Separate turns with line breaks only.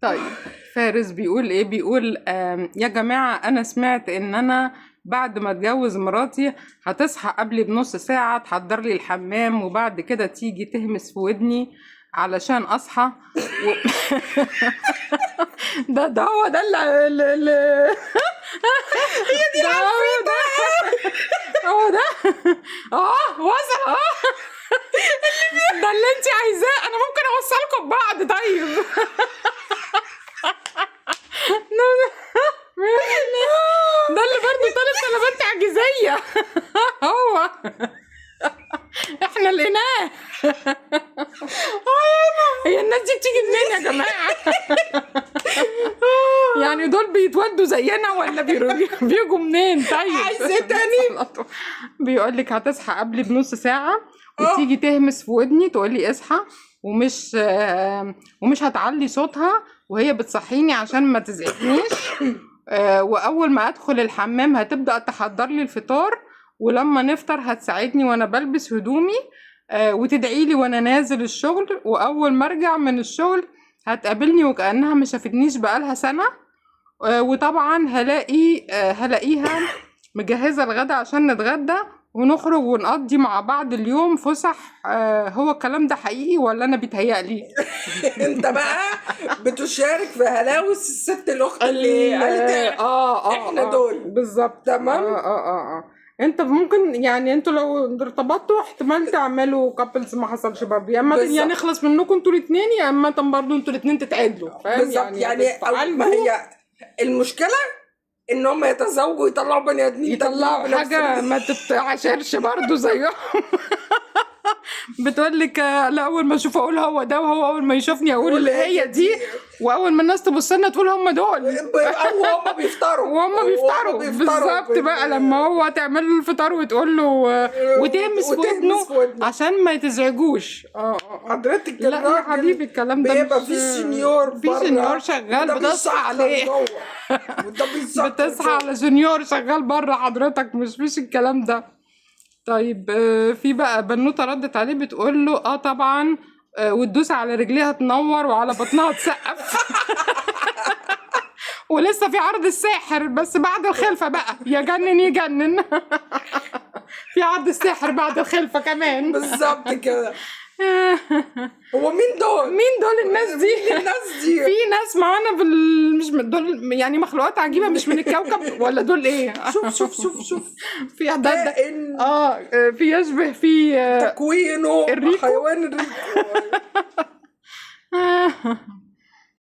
طيب فارس بيقول ايه؟ بيقول يا جماعة انا سمعت ان انا بعد ما اتجوز مراتي هتصحى قبلي بنص ساعة تحضر لي الحمام، وبعد كده تيجي تهمس في ودني علشان اصحى و... ده هو ده ده هو ده هو ده وصل ده اللي انت عايزاه. انا ممكن اوصلكم ببعض طيب. ده اللي برضه طالب طلبات تعجيزية. هو احنا لقيناه. هي الناس دي بتيجي منين يا جماعة؟ يعني دول بيتولدوا زينا ولا بيجوا منين؟ طيب
عايزة تاني؟
بيقول لك هتصحى قبلي بنص ساعة وتيجي تهمس في ودني تقول لي اصحى، ومش هتعلي صوتها وهي بتصحيني عشان ما تزعجنيش. واول ما ادخل الحمام هتبدأ تحضر لي الفطار، ولما نفطر هتساعدني وانا بلبس هدومي، وتدعي لي وانا نازل الشغل، واول ما ارجع من الشغل هتقابلني وكأنها ما شافتنيش بقالها سنة. وطبعا هلاقيها مجهزة الغدا عشان نتغدى ونخرج ونقضي مع بعض اليوم فسح. هو الكلام ده حقيقي ولا انا بيتهيألي؟
انت بقى بتشارك في هلاوس الست الاخت اللي قالت احنا دول
بالظبط.
تمام.
انت ممكن يعني انتوا لو ارتبطتوا احتمال تعملوا كابلز، ما حصلش برضه، يا اما يعني نخلص منكم انتوا الاثنين، يا اما برضه انتوا الاثنين تتعادلوا. فاهم
بالظبط. يعني ما هي المشكله ان هم يتزوجوا ويطلعوا بني ادمين،
يطلعوا حاجه ما تتعاشرش برضه زيهم. بتقول لك لا، اول ما اشوف اقول هو ده، وهو اول ما يشوفني اقول هي دي، واول ما الناس تبص لنا تقول هم دول.
وهم بيفطروا
بالظبط. بقى لما هو تعمل له الفطار وتقول له وتهمس في ودنه عشان ما تزعجوش.
حضرتك
لا يا حبيبي الكلام ده
بيبقى في سنيور
شغال بتصحى عليه. بتصحى على جونيور شغال بره حضرتك، مش فيش الكلام ده. طيب في بقى بنوته ردت عليه بتقول له طبعا، وتدوس على رجليها تنور وعلى بطنها تسقف. ولسه في عرض الساحر بس بعد الخلفه بقى، يجنن يجنن. في عرض الساحر بعد الخلفه كمان.
بالظبط كده. هو مين دول
الناس دي؟ في ناس معانا مش دول يعني مخلوقات عجيبه مش من الكوكب ولا دول ايه؟
شوف
في ده في يشبه في
تكوينه
الريكو.
حيوان الريكو.